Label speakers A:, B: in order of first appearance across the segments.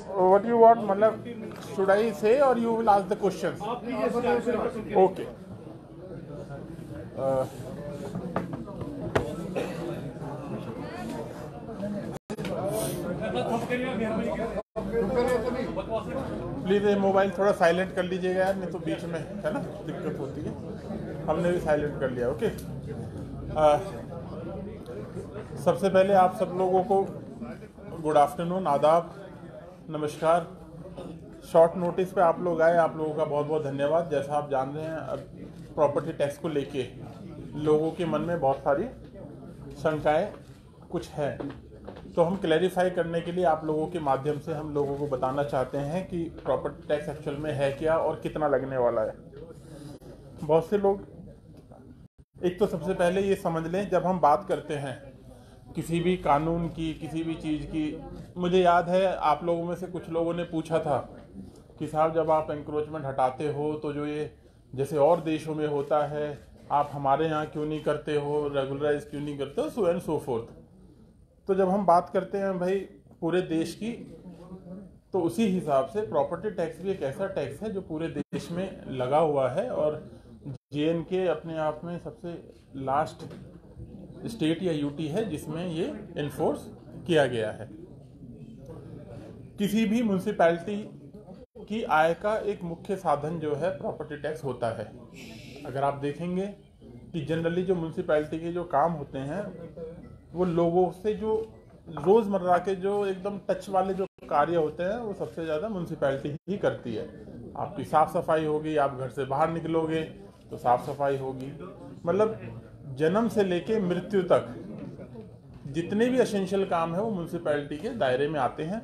A: what you want, मतलब should I say or you will ask the questions? Okay. Please ये mobile थोड़ा silent कर लीजिएगा यार, नहीं तो बीच में है ना दिक्कत होती है। हमने भी साइलेंट कर लिया। ओके। सबसे पहले आप सब लोगों को गुड आफ्टरनून, आदाब, नमस्कार। शॉर्ट नोटिस पे आप लोग आए, आप लोगों का बहुत बहुत धन्यवाद। जैसा आप जान रहे हैं, अब प्रॉपर्टी टैक्स को लेके लोगों के मन में बहुत सारी शंकाएं कुछ हैं, तो हम क्लैरिफाई करने के लिए आप लोगों के माध्यम से हम लोगों को बताना चाहते हैं कि प्रॉपर्टी टैक्स एक्चुअल में है क्या और कितना लगने वाला है। बहुत से लोग, एक तो सबसे पहले ये समझ लें, जब हम बात करते हैं किसी भी कानून की, किसी भी चीज़ की, मुझे याद है आप लोगों में से कुछ लोगों ने पूछा था कि साहब जब आप एंक्रोचमेंट हटाते हो तो जो ये जैसे और देशों में होता है, आप हमारे यहाँ क्यों नहीं करते हो, रेगुलराइज क्यों नहीं करते हो, सो एंड सो फोर्थ। तो जब हम बात करते हैं भाई पूरे देश की, तो उसी हिसाब से प्रॉपर्टी टैक्स भी एक ऐसा टैक्स है जो पूरे देश में लगा हुआ है, और JNK अपने आप में सबसे लास्ट स्टेट या यूटी है जिसमें ये इन्फोर्स किया गया है। किसी भी म्यूनसिपैलिटी की आय का एक मुख्य साधन जो है प्रॉपर्टी टैक्स होता है। अगर आप देखेंगे कि जनरली जो म्यूनसिपैलिटी के जो काम होते हैं वो लोगों से जो रोज़मर्रा के जो एकदम टच वाले जो कार्य होते हैं वो सबसे ज़्यादा म्यूनसिपैलिटी ही करती है। आपकी साफ़ सफाई होगी, आप घर से बाहर निकलोगे तो साफ़ सफाई होगी, मतलब जन्म से लेके मृत्यु तक जितने भी एसेंशियल काम है वो म्यूनसिपैलिटी के दायरे में आते हैं।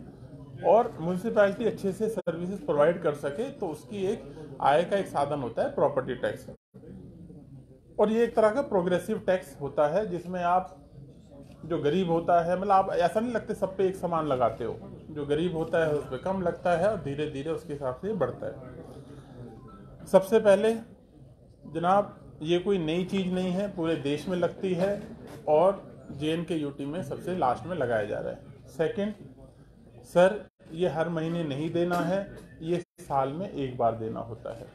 A: और म्यूनसिपैलिटी अच्छे से सर्विसेज प्रोवाइड कर सके तो उसकी एक आय का एक साधन होता है प्रॉपर्टी टैक्स। और ये एक तरह का प्रोग्रेसिव टैक्स होता है जिसमें आप जो गरीब होता है, मतलब आप ऐसा नहीं लगते सब पे एक समान लगाते हो, जो गरीब होता है उस पर कम लगता है और धीरे धीरे उसके हिसाब से बढ़ता है। सबसे पहले जनाब ये कोई नई चीज़ नहीं है, पूरे देश में लगती है और JNK यूटी में सबसे लास्ट में लगाया जा रहा है। सेकंड, सर ये हर महीने नहीं देना है, ये साल में एक बार देना होता है।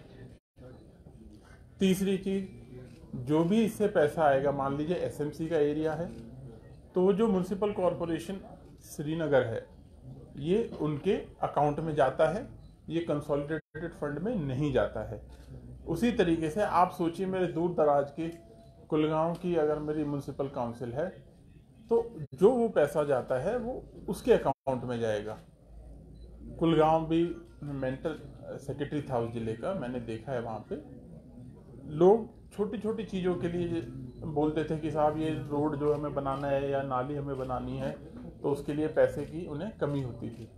A: तीसरी चीज़, जो भी इससे पैसा आएगा, मान लीजिए SMC का एरिया है तो जो म्यूनसिपल कॉरपोरेशन श्रीनगर है ये उनके अकाउंट में जाता है, ये कंसोलिडेटेड फंड में नहीं जाता है। उसी तरीके से आप सोचिए मेरे दूर दराज की कुलगांव की अगर मेरी म्यूनसिपल काउंसिल है तो जो वो पैसा जाता है वो उसके अकाउंट में जाएगा। कुलगांव भी मेंटल सेक्रेटरी था उस जिले का, मैंने देखा है वहाँ पे लोग छोटी छोटी चीज़ों के लिए बोलते थे कि साहब ये रोड जो हमें बनाना है या नाली हमें बनानी है, तो उसके लिए पैसे की उन्हें कमी होती थी।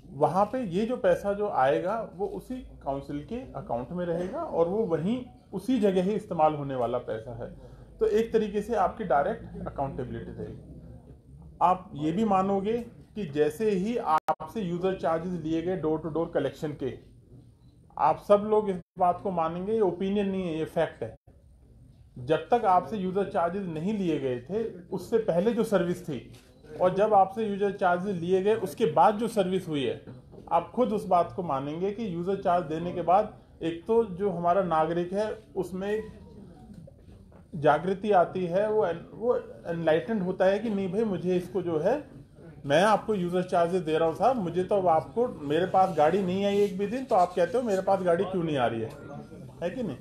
A: वहाँ पे ये जो पैसा जो आएगा वो उसी काउंसिल के अकाउंट में रहेगा और वो वहीं उसी जगह ही इस्तेमाल होने वाला पैसा है। तो एक तरीके से आपकी डायरेक्ट अकाउंटेबिलिटी रहेगी। आप ये भी मानोगे कि जैसे ही आपसे यूजर चार्जेस लिए गए डोर टू डोर कलेक्शन के, आप सब लोग इस बात को मानेंगे, ये ओपिनियन नहीं है, ये फैक्ट है। जब तक आपसे यूजर चार्जेस नहीं लिए गए थे उससे पहले जो सर्विस थी और जब आपसे यूजर चार्जेस लिए गए उसके बाद जो सर्विस हुई है, आप खुद उस बात को मानेंगे कि यूजर चार्ज देने के बाद एक तो जो हमारा नागरिक है उसमें जागृति आती है, वो एनलाइटेंड होता है कि नहीं भाई मुझे इसको जो है, मैं आपको यूजर चार्जेस दे रहा हूँ साहब, मुझे तो आपको, मेरे पास गाड़ी नहीं आई एक भी दिन तो आप कहते हो मेरे पास गाड़ी क्यों नहीं आ रही है कि नहीं?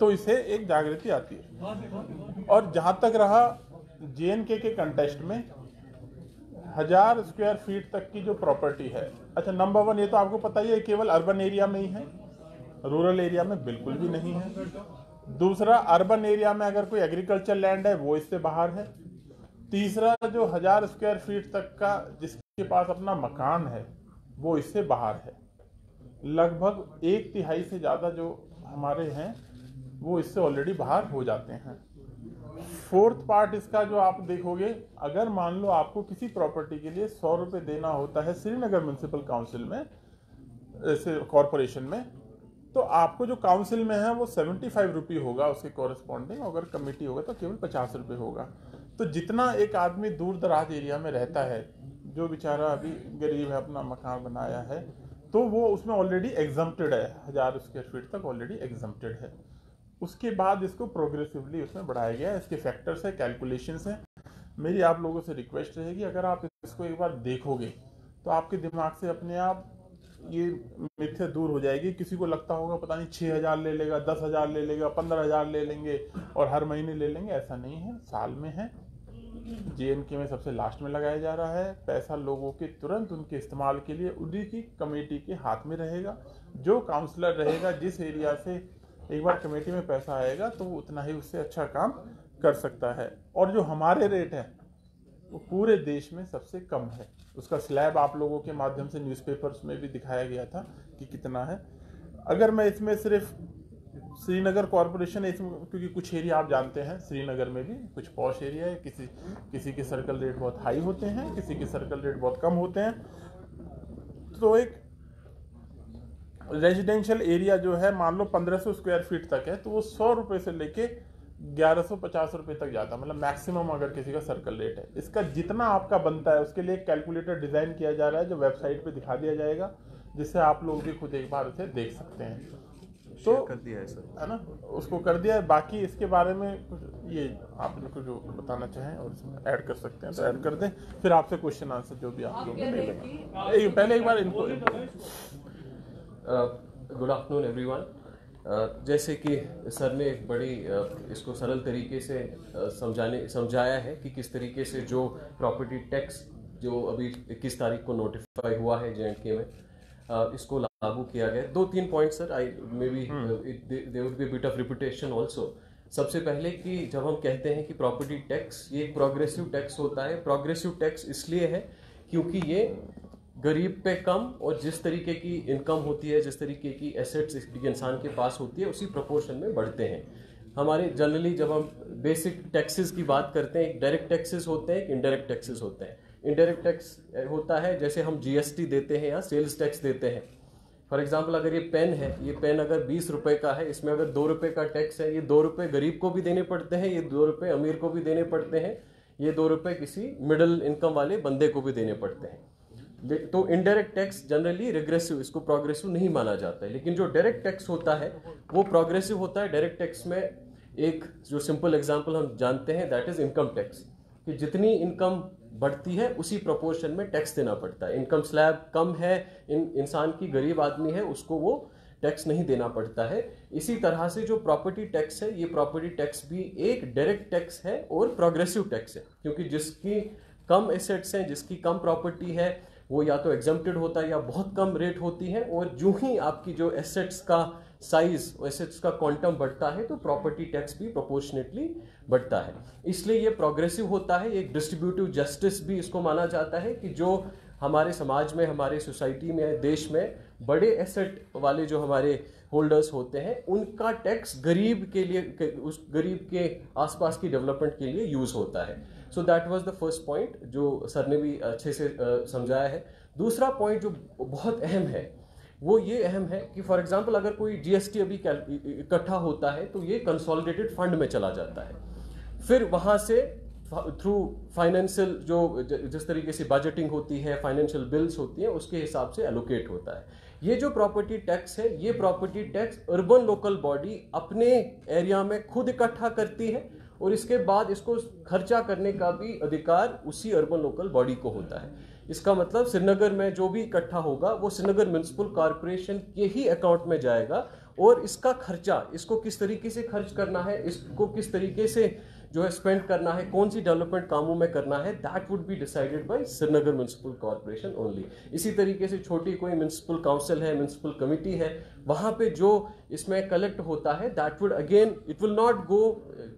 A: तो इसे एक जागृति आती है। और जहां तक रहा JNK के कंटेस्ट में 1000 स्क्वायर फीट तक की जो प्रॉपर्टी है, अच्छा नंबर 1 ये तो आपको पता ही है केवल अर्बन एरिया में ही है, रूरल एरिया में बिल्कुल भी नहीं है। दूसरा, अर्बन एरिया में अगर कोई एग्रीकल्चर लैंड है वो इससे बाहर है। तीसरा, जो 1000 स्क्वायर फीट तक का जिसके पास अपना मकान है वो इससे बाहर है। लगभग 1/3 से ज़्यादा जो हमारे हैं वो इससे ऑलरेडी बाहर हो जाते हैं। 4th पार्ट इसका जो आप देखोगे, अगर मान लो आपको किसी प्रॉपर्टी के लिए 100 रुपये देना होता है श्रीनगर म्यूनसिपल काउंसिल में, कॉरपोरेशन में, तो आपको जो काउंसिल में है वो 75 रुपये होगा उसके कॉरेस्पॉन्डिंग, अगर कमेटी होगा तो केवल 50 रुपये होगा। तो जितना एक आदमी दूर दराज एरिया में रहता है जो बेचारा अभी गरीब है, अपना मकान बनाया है, तो वो उसमें ऑलरेडी एग्जम्प्टेड है, 1000 स्क्वायर फीट तक ऑलरेडी एग्जम्प्टेड है। उसके बाद इसको प्रोग्रेसिवली उसमें बढ़ाया गया है। इसके फैक्टर्स है, कैलकुलेशंस हैं। मेरी आप लोगों से रिक्वेस्ट रहेगी, अगर आप इसको एक बार देखोगे तो आपके दिमाग से अपने आप ये मिथ्या दूर हो जाएगी। किसी को लगता होगा पता नहीं 6000 ले लेगा, 10,000 ले लेगा, 15,000 ले लेंगे और हर महीने ले लेंगे, ऐसा नहीं है। साल में है, JNK में सबसे लास्ट में लगाया जा रहा है। पैसा लोगों के तुरंत उनके इस्तेमाल के लिए उन्हीं की कमेटी के हाथ में रहेगा। जो काउंसलर रहेगा, जिस एरिया से एक बार कमेटी में पैसा आएगा तो वो उतना ही उससे अच्छा काम कर सकता है। और जो हमारे रेट है वो पूरे देश में सबसे कम है। उसका स्लैब आप लोगों के माध्यम से न्यूज़पेपर्स में भी दिखाया गया था कि कितना है। अगर मैं इसमें सिर्फ श्रीनगर कॉरपोरेशन है, इसमें क्योंकि कुछ एरिया आप जानते हैं, श्रीनगर में भी कुछ पॉश एरिया है, किसी के सर्कल रेट बहुत हाई होते हैं, किसी के सर्कल रेट बहुत कम होते हैं। तो एक रेजिडेंशियल एरिया जो है, मान लो 1500 स्क्वायर फीट तक है, तो वो 100 रुपये से लेके 1150 रुपये तक जाता है, मतलब मैक्सिमम अगर किसी का सर्कल रेट है। इसका जितना आपका बनता है उसके लिए एक कैलकुलेटर डिज़ाइन किया जा रहा है, जो वेबसाइट पे दिखा दिया जाएगा, जिससे आप लोग भी खुद एक बार उसे देख सकते हैं। तो
B: कर दिया है सर,
A: है ना, उसको कर दिया है। बाकी इसके बारे में कुछ ये आप लोग को जो बताना चाहें और इसमें ऐड कर सकते हैं तो ऐड कर दें, फिर आपसे क्वेश्चन आंसर जो भी आप लोग ले लेंगे। पहले एक बार इनको
B: गुड आफ्टरनून एवरीवन। जैसे कि सर ने एक बड़ी इसको सरल तरीके से समझाया है कि किस तरीके से जो प्रॉपर्टी टैक्स जो अभी 21 तारीख को नोटिफाई हुआ है JNK में, इसको लागू किया गया। 2-3 point sir, I may be there would be bit of repetition also. सबसे पहले कि जब हम कहते हैं कि प्रॉपर्टी टैक्स ये एक प्रोग्रेसिव टैक्स होता है, प्रोग्रेसिव टैक्स इसलिए है क्योंकि ये गरीब पे कम और जिस तरीके की इनकम होती है, जिस तरीके की एसेट्स इंसान के पास होती है, उसी प्रोपोर्शन में बढ़ते हैं। हमारे जनरली जब हम बेसिक टैक्सेस की बात करते हैं, एक डायरेक्ट टैक्सेस होते हैं, एक इनडायरेक्ट टैक्सेस होते हैं। इनडायरेक्ट टैक्स होता है जैसे हम GST देते हैं या सेल्स टैक्स देते हैं। फॉर एग्जाम्पल, अगर ये पेन है, ये पेन अगर 20 रुपए का है, इसमें अगर 2 रुपए का टैक्स है, ये 2 रुपए गरीब को भी देने पड़ते हैं, ये 2 रुपए अमीर को भी देने पड़ते हैं, ये 2 रुपए किसी मिडिल इनकम वाले बंदे को भी देने पड़ते हैं। तो इनडायरेक्ट टैक्स जनरली रिग्रेसिव, इसको प्रोग्रेसिव नहीं माना जाता है। लेकिन जो डायरेक्ट टैक्स होता है वो प्रोग्रेसिव होता है। डायरेक्ट टैक्स में एक जो सिंपल एग्जांपल हम जानते हैं, दैट इज इनकम टैक्स, कि जितनी इनकम बढ़ती है उसी प्रोपोर्शन में टैक्स देना पड़ता है। इनकम स्लैब कम है, इंसान की गरीब आदमी है, उसको वो टैक्स नहीं देना पड़ता है। इसी तरह से जो प्रॉपर्टी टैक्स है, ये प्रॉपर्टी टैक्स भी एक डायरेक्ट टैक्स है और प्रोग्रेसिव टैक्स है, क्योंकि जिसकी कम एसेट्स हैं, जिसकी कम प्रॉपर्टी है, वो या तो एग्जम्प्टेड होता है या बहुत कम रेट होती है। और जो ही आपकी जो एसेट्स का साइज, एसेट्स का क्वांटम बढ़ता है, तो प्रॉपर्टी टैक्स भी प्रोपोर्शनेटली बढ़ता है। इसलिए ये प्रोग्रेसिव होता है। एक डिस्ट्रीब्यूटिव जस्टिस भी इसको माना जाता है कि जो हमारे समाज में, हमारे सोसाइटी में, देश में बड़े एसेट वाले जो हमारे होल्डर्स होते हैं, उनका टैक्स गरीब के लिए, उस गरीब के आसपास की डेवलपमेंट के लिए यूज होता है। So that was the first point जो सर ने भी अच्छे से समझाया है। दूसरा पॉइंट जो बहुत अहम है, वो ये अहम है कि फॉर एग्जांपल अगर कोई GST अभी इकट्ठा होता है तो ये कंसोलिडेटेड फंड में चला जाता है, फिर वहां से थ्रू फाइनेंशियल जो जिस तरीके से बजटिंग होती है, फाइनेंशियल बिल्स होती हैं, उसके हिसाब से एलोकेट होता है। ये जो प्रॉपर्टी टैक्स है, ये property tax urban local body अपने एरिया में खुद इकट्ठा करती है और इसके बाद इसको खर्चा करने का भी अधिकार उसी अर्बन लोकल बॉडी को होता है। इसका मतलब श्रीनगर में जो भी इकट्ठा होगा वो श्रीनगर म्युनिसिपल कॉर्पोरेशन के ही अकाउंट में जाएगा और इसका खर्चा, इसको किस तरीके से खर्च करना है, इसको किस तरीके से जो है स्पेंड करना है, कौन सी डेवलपमेंट कामों में करना है, that would be decided by Srinagar municipal corporation only. इसी तरीके से छोटी कोई म्युनिसिपल काउंसिल है, म्युनिसिपल कमिटी है, वहां पे जो इसमें कलेक्ट होता है, that would again, it will not go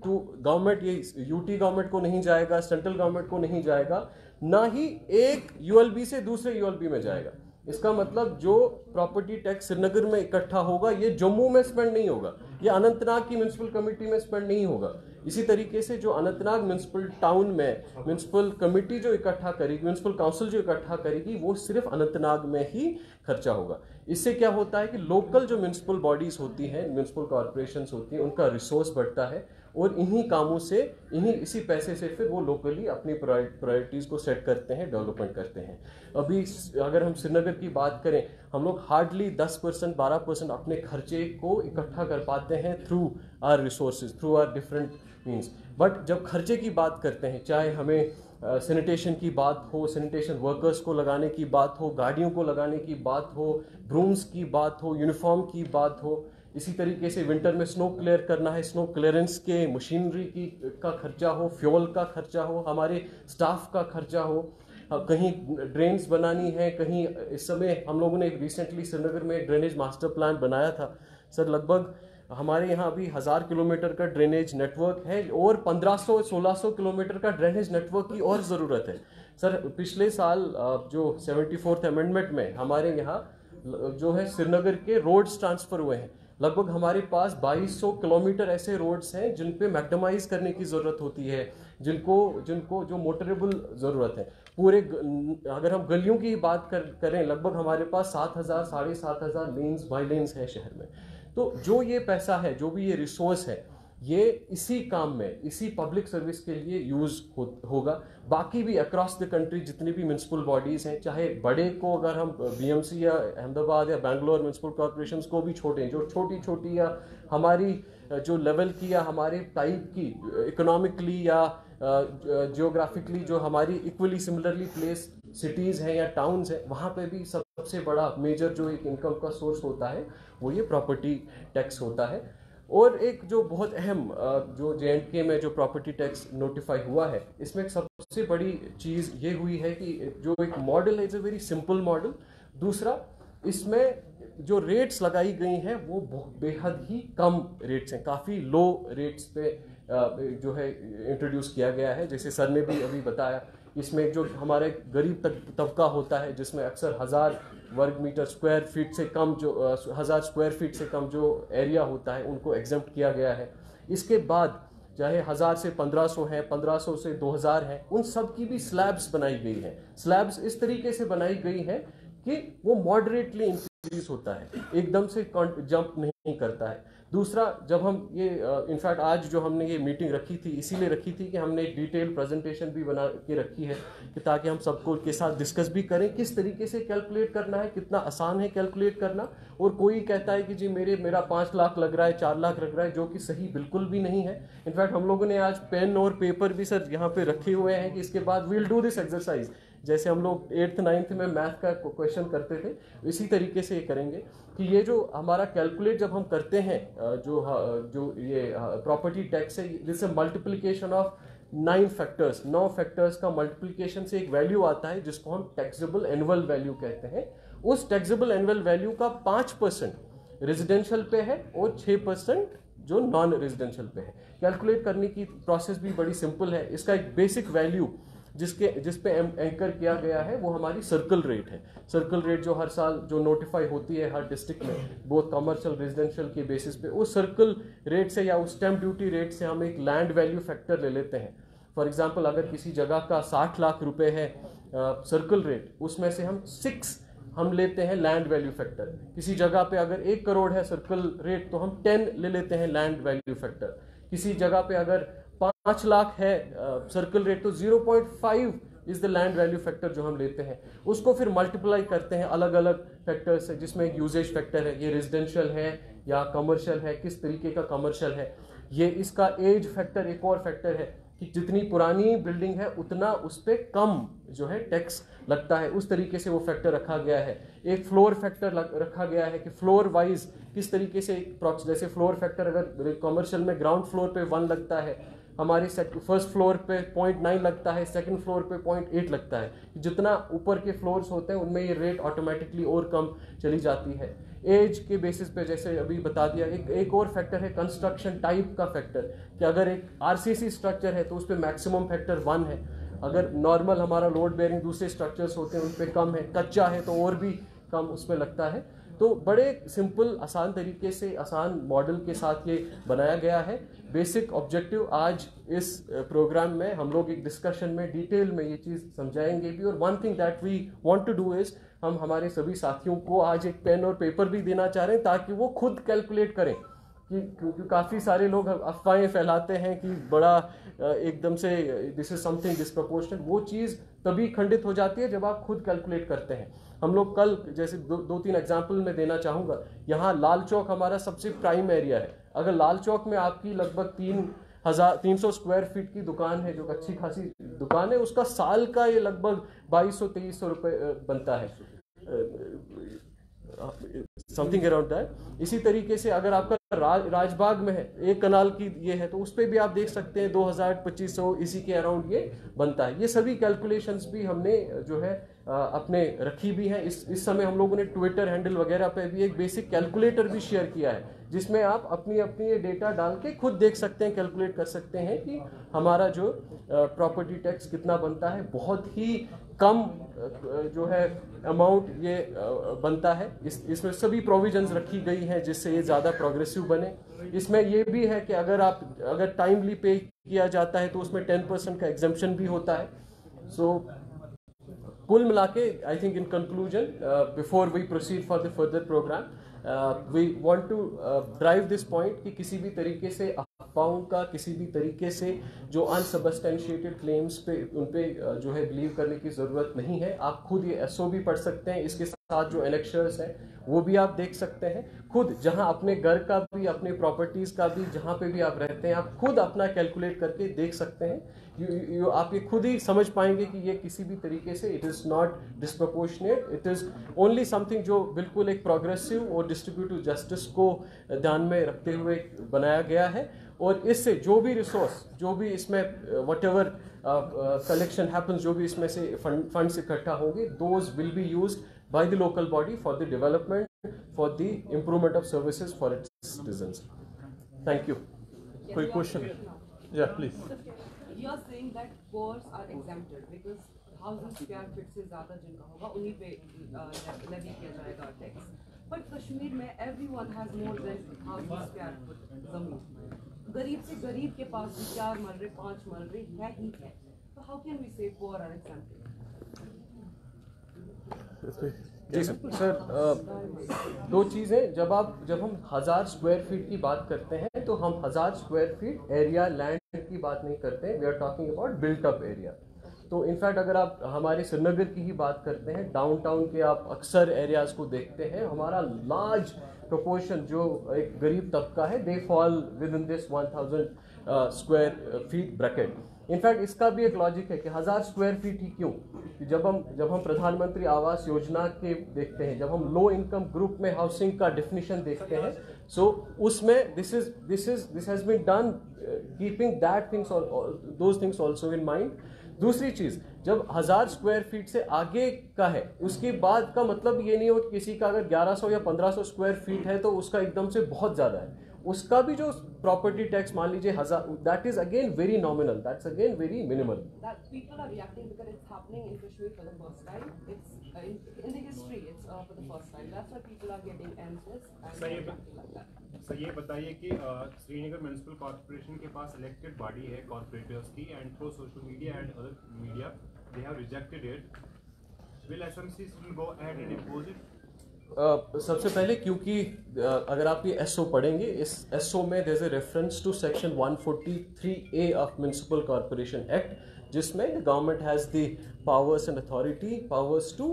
B: to government, ये UT गवर्नमेंट को नहीं जाएगा, सेंट्रल गवर्नमेंट को नहीं जाएगा, ना ही एक ULB से दूसरे ULB में जाएगा। इसका मतलब जो प्रॉपर्टी टैक्स श्रीनगर में इकट्ठा होगा, ये जम्मू में स्पेंड नहीं होगा, ये अनंतनाग की म्यूनसिपल कमेटी में स्पेंड नहीं होगा। इसी तरीके से जो अनंतनाग म्यूनसिपल टाउन में म्यूनसिपल कमेटी जो इकट्ठा करेगी, म्यूनसिपल काउंसिल जो इकट्ठा करेगी, वो सिर्फ अनंतनाग में ही खर्चा होगा। इससे क्या होता है कि लोकल जो म्यूनसिपल बॉडीज होती हैं, म्यूनसिपल कॉर्पोरेशंस होती हैं, उनका रिसोर्स बढ़ता है और इन्हीं कामों से, इसी पैसे से फिर वो लोकली अपनी प्रायोरिटीज को सेट करते हैं, डेवलपमेंट करते हैं। अभी अगर हम श्रीनगर की बात करें, हम लोग हार्डली 10% 12% अपने खर्चे को इकट्ठा कर पाते हैं through our resources, through our different means. But जब खर्चे की बात करते हैं, चाहे हमें सैनिटेशन की बात हो, सैनिटेशन वर्कर्स को लगाने की बात हो, गाड़ियों को लगाने की बात हो, ब्रूम्स की बात हो, यूनिफॉर्म की बात हो, इसी तरीके से विंटर में स्नो क्लियर करना है, स्नो क्लियरेंस के मशीनरी का खर्चा हो, फ्यूल का खर्चा हो, हमारे स्टाफ का खर्चा हो, कहीं ड्रेन्स बनानी है, कहीं इस समय हम लोगों ने रिसेंटली श्रीनगर में ड्रेनेज मास्टर प्लान बनाया था सर। लगभग हमारे यहाँ अभी 1000 किलोमीटर का ड्रेनेज नेटवर्क है और 1500-1600 किलोमीटर का ड्रेनेज नेटवर्क की और ज़रूरत है सर। पिछले साल जो 74th अमेंडमेंट में हमारे यहाँ जो है श्रीनगर के रोड्स ट्रांसफर हुए हैं। लगभग हमारे पास 2200 किलोमीटर ऐसे रोड्स हैं जिन पे मैक्सिमाइज करने की ज़रूरत होती है, जिनको जो मोटरेबल ज़रूरत है। पूरे अगर हम गलियों की बात करें, लगभग हमारे पास 7000 7500 लेन्स बाई लेन्स है शहर में। तो जो ये पैसा है, जो भी ये रिसोर्स है, ये इसी काम में, इसी पब्लिक सर्विस के लिए यूज होगा। बाकी भी अक्रॉस द कंट्री जितनी भी म्यूनसिपल बॉडीज हैं, चाहे बड़े को अगर हम बीएमसी या अहमदाबाद या बैंगलोर म्यूनसिपल कॉर्पोरेशंस को भी छोड़ें, जो छोटी छोटी या हमारी जो लेवल की या हमारे टाइप की इकोनॉमिकली या जियोग्राफिकली जो हमारी इक्वली सिमिलरली प्लेस सिटीज़ हैं या टाउन्स हैं, वहाँ पे भी सबसे बड़ा मेजर जो एक इनकम का सोर्स होता है वो ये प्रॉपर्टी टैक्स होता है। और एक जो बहुत अहम जो JNK में जो प्रॉपर्टी टैक्स नोटिफाई हुआ है, इसमें एक सबसे बड़ी चीज़ ये हुई है कि जो एक मॉडल है, it's a very simple model. दूसरा, इसमें जो रेट्स लगाई गई हैं वो बेहद ही कम रेट्स हैं, काफ़ी लो रेट्स पे जो है इंट्रोड्यूस किया गया है। जैसे सर ने भी अभी बताया, इसमें जो हमारे गरीब तबका होता है, जिसमें अक्सर 1000 वर्ग मीटर स्क्वायर फीट से कम, जो 1000 स्क्वायर फीट से कम जो एरिया होता है, उनको एग्जेम्प्ट किया गया है। इसके बाद चाहे 1000 से 1500 है, 1500 से 2000 है, उन सब की भी स्लैब्स बनाई गई हैं। स्लैब्स इस तरीके से बनाई गई हैं कि वो मॉडरेटली इंक्रीज होता है, एकदम से जंप नहीं करता है। दूसरा, जब हम ये इनफैक्ट आज जो हमने ये मीटिंग रखी थी, इसीलिए रखी थी कि हमने एक डिटेल प्रेजेंटेशन भी बना के रखी है कि ताकि हम सबको के साथ डिस्कस भी करें किस तरीके से कैलकुलेट करना है, कितना आसान है कैलकुलेट करना। और कोई कहता है कि जी मेरा 5 लाख लग रहा है, 4 लाख लग रहा है, जो कि सही बिल्कुल भी नहीं है। इनफैक्ट हम लोगों ने आज पेन और पेपर भी सर यहाँ पे रखे हुए हैं कि इसके बाद वील डू दिस एक्सरसाइज। जैसे हम लोग 8th 9th में मैथ का क्वेश्चन करते थे, इसी तरीके से ये करेंगे कि ये जो हमारा कैलकुलेट जब हम करते हैं, जो ये प्रॉपर्टी टैक्स है, this multiplication of 9 factors, 9 factors का मल्टीप्लिकेशन से एक वैल्यू आता है जिसको हम टैक्सेबल एनुअल वैल्यू कहते हैं। उस टैक्सेबल एनुअल वैल्यू का 5% रेजिडेंशियल पे है और 6% जो नॉन रेजिडेंशियल पे है। कैलकुलेट करने की प्रोसेस भी बड़ी सिंपल है। इसका एक बेसिक वैल्यू जिस पे एंकर किया गया है वो हमारी सर्कल रेट है। सर्कल रेट जो हर साल जो नोटिफाई होती है हर डिस्ट्रिक्ट में, बोथ कमर्शियल रेजिडेंशियल के बेसिस पे, उस सर्कल रेट से या उस स्टैम्प ड्यूटी रेट से हम एक लैंड वैल्यू फैक्टर ले लेते हैं। फॉर एग्जांपल, अगर किसी जगह का 60 लाख रुपए है सर्कल रेट, उसमें से हम 6 हम लेते हैं लैंड वैल्यू फैक्टर। किसी जगह पे अगर 1 करोड़ है सर्कल रेट, तो हम 10 ले लेते हैं लैंड वैल्यू फैक्टर। किसी जगह पे अगर 5 लाख है सर्कल रेट, तो 0.5 is the land value factor जो हम लेते हैं। उसको फिर मल्टीप्लाई करते हैं अलग अलग फैक्टर से, जिसमें एक यूजेज फैक्टर है, ये रेजिडेंशियल है या कमर्शियल है, किस तरीके का कमर्शियल है। ये इसका एज फैक्टर एक और फैक्टर है कि जितनी पुरानी बिल्डिंग है उतना उस पर कम जो है टैक्स लगता है। उस तरीके से वो फैक्टर रखा गया है। एक फ्लोर फैक्टर रखा गया है कि फ्लोर वाइज किस तरीके से, जैसे फ्लोर फैक्टर अगर कमर्शियल में ग्राउंड फ्लोर पे 1 लगता है, हमारे फर्स्ट फ्लोर पे 0.9 लगता है, सेकंड फ्लोर पे 0.8 लगता है। जितना ऊपर के फ्लोर्स होते हैं उनमें ये रेट ऑटोमेटिकली और कम चली जाती है। एज के बेसिस पे जैसे अभी बता दिया। एक और फैक्टर है कंस्ट्रक्शन टाइप का फैक्टर, कि अगर एक RCC स्ट्रक्चर है तो उस पर मैक्सिमम फैक्टर 1 है। अगर नॉर्मल हमारा लोड बेयरिंग दूसरे स्ट्रक्चर्स होते हैं उन पर कम है, कच्चा है तो और भी कम उस पर लगता है। तो बड़े सिंपल आसान तरीके से आसान मॉडल के साथ ये बनाया गया है। बेसिक ऑब्जेक्टिव आज इस प्रोग्राम में हम लोग एक डिस्कशन में डिटेल में ये चीज़ समझाएंगे भी। और one thing that we want to do is, हम हमारे सभी साथियों को आज एक पेन और पेपर भी देना चाह रहे हैं ताकि वो खुद कैलकुलेट करें, क्योंकि काफ़ी सारे लोग अफवाहें फैलाते हैं कि बड़ा एकदम से दिस इज समथिंग डिस्प्रपोर्शनेट। वो चीज़ तभी खंडित हो जाती है जब आप खुद कैलकुलेट करते हैं। हम लोग कल जैसे दो तीन एग्जाम्पल मैं देना चाहूँगा। यहाँ लाल चौक हमारा सबसे प्राइम एरिया है। अगर लाल चौक में आपकी लगभग 300 स्क्वायर फीट की दुकान है, जो अच्छी खासी दुकान है, उसका साल का ये लगभग 2200-2300 रुपये बनता है, समथिंग अराउंड दैट। इसी तरीके से अगर आपका राजबाग में है, 1 कनाल की ये है, तो उस पर भी आप देख सकते हैं 2000-2500 इसी के अराउंड ये बनता है। ये सभी कैलकुलेशंस भी हमने जो है अपने रखी भी है। इस समय हम लोगों ने ट्विटर हैंडल वगैरह पे भी एक बेसिक कैलकुलेटर भी शेयर किया है, जिसमें आप अपनी ये डेटा डाल के खुद देख सकते हैं, कैलकुलेट कर सकते हैं कि हमारा जो प्रॉपर्टी टैक्स कितना बनता है। बहुत ही कम जो है अमाउंट ये बनता है। इसमें सभी प्रोविजंस रखी गई हैं जिससे ये ज़्यादा प्रोग्रेसिव बने। इसमें ये भी है कि अगर टाइमली पे किया जाता है तो उसमें 10% का एग्जम्पशन भी होता है। सो कुल मिला के I think in conclusion, before we proceed for the further programme, we want to drive this point कि किसी भी तरीके से अफवाहों का, किसी भी तरीके से जो अनसबस्टेंशिएटेड क्लेम्स पे उन पे जो है बिलीव करने की ज़रूरत नहीं है। आप खुद ये एसओ भी पढ़ सकते हैं, इसके साथ जो एनेक्चर्स हैं वो भी आप देख सकते हैं। खुद जहां अपने घर का भी, अपने प्रॉपर्टीज़ का भी, जहां पे भी आप रहते हैं, आप खुद अपना कैलकुलेट करके देख सकते हैं। आप ये खुद ही समझ पाएंगे कि ये किसी भी तरीके से it is not disproportionate, it is only something जो बिल्कुल एक प्रोग्रेसिव और डिस्ट्रीब्यूटिव जस्टिस को ध्यान में रखते हुए बनाया गया है। और इससे जो भी रिसोर्स, जो भी इसमें वट एवर कलेक्शन हैपन्स, जो भी इसमें से फंड्स इकट्ठा होंगे, those will be used by the local body for the development, for the improvement of services for its citizens. Thank you.
A: Quick question. Yeah, please.
C: You are saying that poors are exempted because houses square feet से ज़्यादा जिनका होगा उन्हीं पे levy किया जाएगा tax. But Kashmir में everyone has more than 1000 square foot ज़मीन। गरीब से गरीब के पास भी 4 मरले 5 मरले है ही है। So how can we say poor are exempted?
B: जी सर, दो चीज़ें। जब हम 1000 स्क्वायर फीट की बात करते हैं तो हम 1000 स्क्वायर फीट एरिया लैंड की बात नहीं करते हैं, we are talking about built up area. तो इनफैक्ट अगर आप हमारे श्रीनगर की ही बात करते हैं, डाउनटाउन के आप अक्सर एरियाज़ को देखते हैं, हमारा लार्ज प्रोपोर्शन जो एक गरीब तबका है, they fall with in this 1000 square feet bracket. In fact इसका भी एक लॉजिक है कि 1000 स्क्वायर फीट ही क्यों? जब हम प्रधानमंत्री आवास योजना के देखते हैं, जब हम लो इनकम ग्रुप में हाउसिंग का डेफिनेशन देखते हैं, सो उसमें this has been done keeping that things those things also in mind. दूसरी चीज़, जब 1000 स्क्वायर फीट से आगे का है, उसके बाद का मतलब ये नहीं हो कि किसी का अगर 1100 या 1500 स्क्वायर फीट है तो उसका एकदम से बहुत ज़्यादा है। उसका भी जो प्रॉपर्टी टैक्स मान लीजिए 1000, that is again very nominal, that's again very minimal.
C: That people are reacting because it's happening in Kashmir for the first time. It's in the history. It's for the first time. That's why people are getting anxious and reacting like that.
D: Sir ये बताइए कि Srinagar municipal corporation के पास elected body है corporators की, and through social media and other media they have rejected it. Will SMC still go ahead and impose it?
B: सबसे पहले क्योंकि अगर आप ये एसओ पढ़ेंगे, इस एसओ में there is a reference to section 143A of municipal corporation act, जिसमें the government has the powers and authority powers to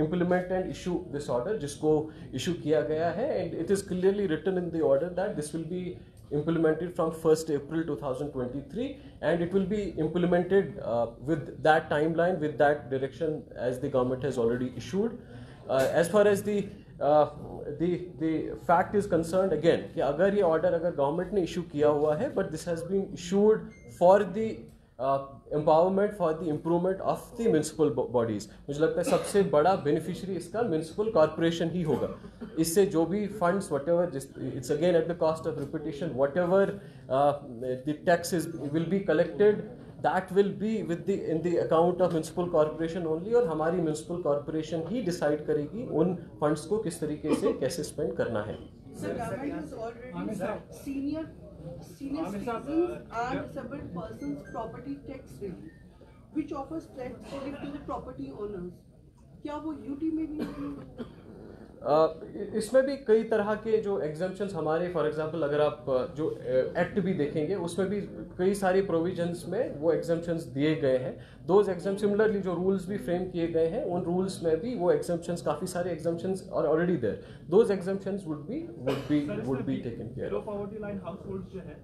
B: implement and issue this order, जिसको इशू किया गया है। And it is clearly written in the order that this will be implemented from 1st April 2023, and it will be implemented with that timeline, with that direction as the government has already issued. As far as the fact is concerned, again कि अगर ये order अगर government ने issue किया हुआ है, but this has been issued for the empowerment, for the improvement of the municipal bodies, मुझे लगता है सबसे बड़ा beneficiary इसका municipal corporation ही होगा। इससे जो भी funds, whatever, it's again at the cost of repetition, whatever the taxes will be collected that will be in the account of municipal corporation only, और हमारी municipal corporation ही decide करेगी उन funds को किस तरीके से कैसे spend करना है.
E: Sir, government has already set senior citizens and several persons property tax relief, which offers tax relief to the property owners. क्या वो यूटी में भी
B: इसमें भी कई तरह के जो एग्जाम्पशंस हमारे, फॉर एग्जांपल अगर आप जो एक्ट भी देखेंगे उसमें भी कई सारी प्रोविजंस में वो एग्जाम्पशंस दिए गए हैं. दोज एग्जाम्पशन सिमिलरली जो रूल्स भी फ्रेम किए गए हैं उन रूल्स में भी वो एग्जाम्पशंस, काफी सारे exemptions are already there. Those exemptions would be taken care of.
F: Poverty line household जो है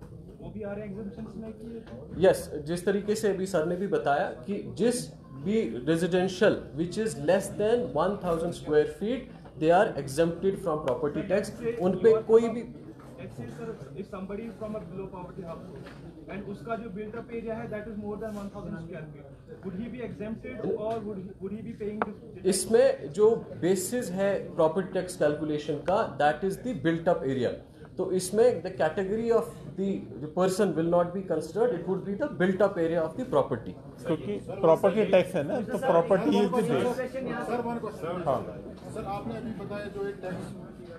F: वो भी आ रहे हैं एग्जाम्पशंस में कि
B: यस, जिस तरीके से अभी सर ने भी बताया कि जिस भी residential which is less than 1000 square feet they are exempted from property tax. उन पे कोई भी
F: if somebody is from a below poverty household and उसका जो built up area है that is more than 1000 square feet, would he be exempted or would he be paying this?
B: इसमें जो basis है property tax calculation का, that is the built up area. तो इसमें the category of the person will not be considered, it would be the built up area of the property.
A: क्योंकि property tax है ना, तो property is the base.
G: Sir one question.
A: हाँ
G: sir आपने अभी बताया जो एक टैक्स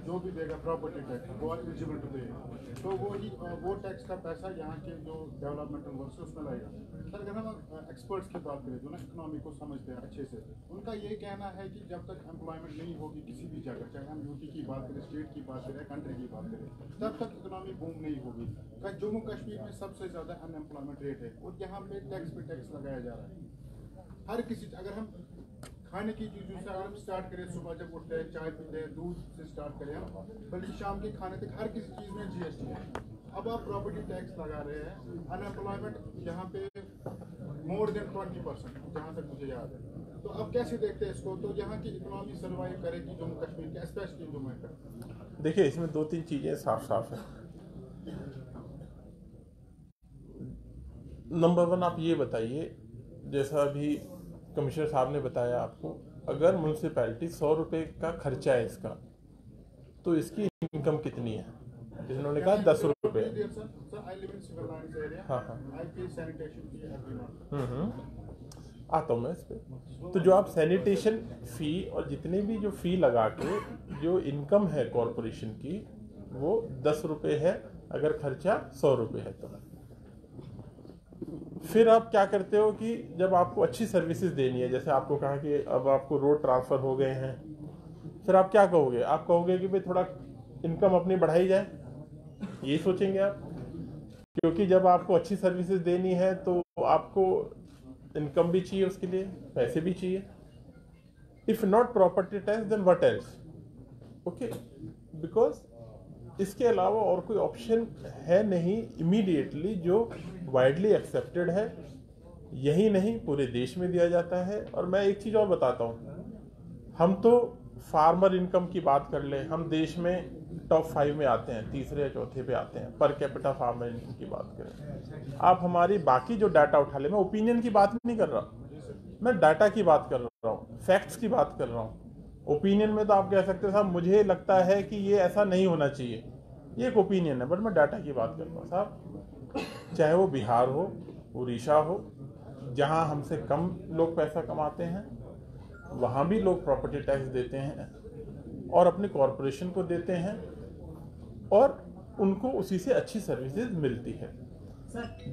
G: जो भी देगा प्रॉपर्टी टैक्स वो एलिजिबल टू पे, तो वो टैक्स का पैसा यहाँ के जो डेवलपमेंटल वर्क है उसमें लगेगा. सर अगर हम एक्सपर्ट्स की बात करें जो ना इकोनॉमी को समझते हैं अच्छे से, उनका ये कहना है कि जब तक एम्प्लॉयमेंट नहीं होगी किसी भी जगह, चाहे हम यूटी की बात करें, स्टेट की बात करें, कंट्री की बात करें, तब तक इकोनॉमी बूम नहीं होगी. जम्मू कश्मीर में सबसे ज़्यादा अनएम्प्लॉयमेंट रेट है और यहाँ पे टैक्स लगाया जा रहा है. हर किसी, अगर हम खाने की चीज़ों से अगर हम स्टार्ट करें, सुबह जब उठते हैं चाय पीते हैं, दूध से स्टार्ट करें हम, बल्कि शाम के खाने तक हर किसी चीज़ में जीएसटी है. अब आप प्रॉपर्टी टैक्स लगा रहे हैं, अनएम्प्लॉयमेंट यहाँ पे मोर देन 20% जहाँ तक मुझे याद है. तो अब कैसे देखते हैं इसको, तो यहाँ की इकोनॉमी सर्वाइव करेगी जम्मू कश्मीर के, स्पेशली जम्मू में?
A: देखिए, इसमें दो तीन चीज़ें साफ है. नंबर वन, आप ये बताइए, जैसा अभी कमिश्नर साहब ने बताया आपको, अगर म्यूनसिपैलिटी 100 रुपये का खर्चा है इसका, तो इसकी इनकम कितनी है? जिन्होंने कहा 10 रुपये. हाँ हाँ, आता हूँ मैं इस पर. तो जो आप सैनिटेशन फ़ी और जितने भी जो फ़ी लगा के जो इनकम है कॉरपोरेशन की, वो 10 रुपये है अगर खर्चा 100 रुपये है. तो फिर आप क्या करते हो कि जब आपको अच्छी सर्विसेज देनी है, जैसे आपको कहा कि अब आपको रोड ट्रांसफ़र हो गए हैं, फिर आप क्या कहोगे? आप कहोगे कि भाई थोड़ा इनकम अपनी बढ़ाई जाए, यही सोचेंगे आप. क्योंकि जब आपको अच्छी सर्विसेज देनी है तो आपको इनकम भी चाहिए, उसके लिए पैसे भी चाहिए. If not property tax then what else? Okay, because इसके अलावा और कोई ऑप्शन है नहीं इमीडिएटली जो वाइडली एक्सेप्टेड है. यही नहीं, पूरे देश में दिया जाता है. और मैं एक चीज़ और बताता हूँ, हम तो फार्मर इनकम की बात कर लें, हम देश में टॉप 5 में आते हैं, तीसरे या चौथे पे आते हैं पर कैपिटा फार्मर इनकम की बात करें. आप हमारी बाकी जो डाटा उठा ले, मैं ओपिनियन की बात नहीं कर रहा, मैं डाटा की बात कर रहा हूँ, फैक्ट्स की बात कर रहा हूँ. ओपिनियन में तो आप कह सकते हैं साहब मुझे लगता है कि ये ऐसा नहीं होना चाहिए, ये एक ओपिनियन है, बट मैं डाटा की बात कर रहा हूँ साहब. चाहे वो बिहार हो, उड़ीसा हो, जहाँ हमसे कम लोग पैसा कमाते हैं, वहाँ भी लोग प्रॉपर्टी टैक्स देते हैं और अपने कॉरपोरेशन को देते हैं और उनको उसी से अच्छी सर्विसेज मिलती है.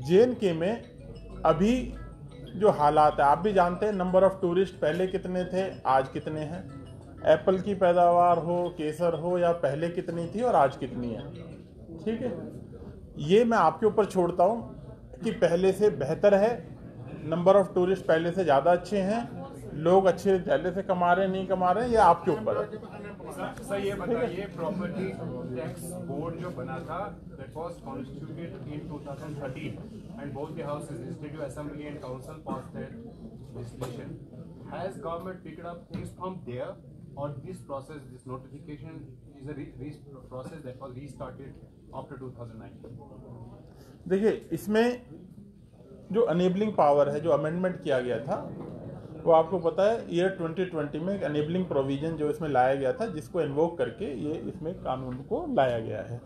A: JNK में अभी जो हालात है आप भी जानते हैं, नंबर ऑफ टूरिस्ट पहले कितने थे, आज कितने हैं. एप्पल की पैदावार हो, केसर हो, या पहले कितनी थी और आज कितनी है. ठीक है, ये मैं आपके ऊपर छोड़ता हूँ कि पहले से बेहतर है, नंबर ऑफ टूरिस्ट पहले से ज़्यादा अच्छे हैं, लोग अच्छे पहले से कमा रहे हैं नहीं कमा रहे हैं, ये आपके ऊपर है.
D: सर ये बताइए, प्रॉपर्टी टैक्स बोर्ड जो बना था, that was constituted in 2013 and both the houses, legislative assembly and council passed that legislation. Has government picked up things from there, or this process, this notification is a process that was restarted after 2009?
A: देखिए, इसमें जो enabling power है, जो amendment किया गया था, वो आपको पता है ईयर 2020 में एक अनेबलिंग प्रोविजन जो इसमें लाया गया था, जिसको इन्वोक करके ये इसमें कानून को लाया गया है.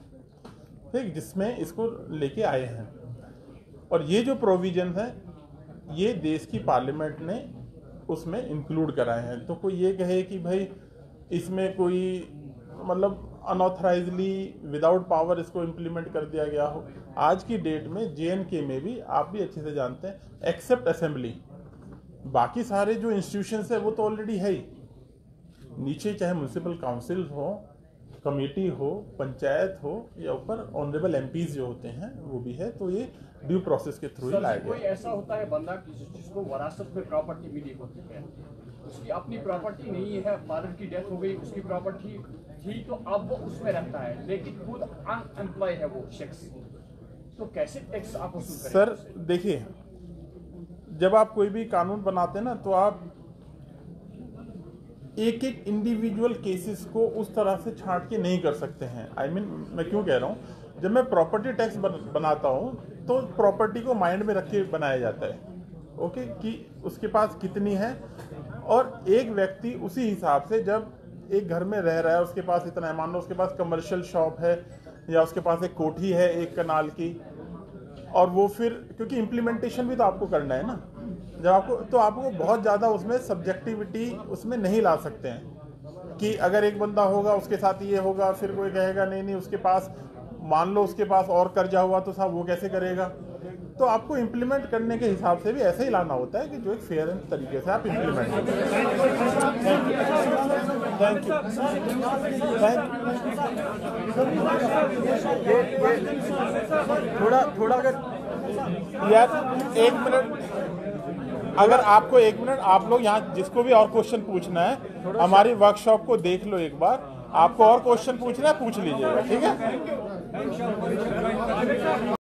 A: ठीक, जिसमें इसको लेके आए हैं. और ये जो प्रोविजन है ये देश की पार्लियामेंट ने उसमें इंक्लूड कराए हैं। तो कोई ये कहे कि भाई इसमें कोई मतलब अनऑथराइजली विदाउट पावर इसको इम्प्लीमेंट कर दिया गया हो, आज की डेट में JNK में भी आप भी अच्छे से जानते हैं, एक्सेप्ट असेंबली बाकी सारे जो इंस्टीट्यूशंस है वो तो ऑलरेडी है ही। नीचे चाहे म्यूनिसिपल काउंसिल हो, कमेटी हो, पंचायत हो, या ऊपर ऑनरेबल MPs जो होते हैं वो भी है। तो ये ड्यू प्रोसेस के थ्रू ही लाया गया।
H: कोई ऐसा होता है बंदा जिसको विरासत में प्रॉपर्टी मिली होती है, उसकी अपनी प्रॉपर्टी नहीं है, फादर की डेथ हो गई, उसकी प्रॉपर्टी थी तो अब वो उसमें रहता है, लेकिन खुद अनएम्प्लॉय है वो शख्स, तो कैसे टैक्स आप वसूल करेंगे?
A: सर देखिए, जब आप कोई भी कानून बनाते हैं ना, तो आप एक एक इंडिविजुअल केसेस को उस तरह से छांट के नहीं कर सकते हैं। मैं क्यों कह रहा हूँ, जब मैं प्रॉपर्टी टैक्स बनाता हूँ तो प्रॉपर्टी को माइंड में रख के बनाया जाता है, ओके, कि उसके पास कितनी है, और एक व्यक्ति उसी हिसाब से जब एक घर में रह रहा है, उसके पास इतना है, मान लो उसके पास कमर्शियल शॉप है या उसके पास एक कोठी है 1 कनाल की, और वो फिर क्योंकि इम्प्लीमेंटेशन भी तो आपको करना है ना, जब आपको बहुत ज़्यादा उसमें सब्जेक्टिविटी उसमें नहीं ला सकते हैं कि अगर एक बंदा होगा उसके साथ ये होगा, फिर कोई कहेगा नहीं उसके पास, मान लो उसके पास और कर्जा हुआ तो साहब वो कैसे करेगा। तो आपको इम्प्लीमेंट करने के हिसाब से भी ऐसे ही लाना होता है कि जो एक फेयर तरीके से आप इम्प्लीमेंट करें। Thank you. थोड़ा अगर यार 1 मिनट, अगर आपको 1 मिनट, आप लोग यहाँ जिसको भी और क्वेश्चन पूछना है हमारी वर्कशॉप को देख लो एक बार, आपको और क्वेश्चन पूछना है पूछ लीजिएगा, ठीक है।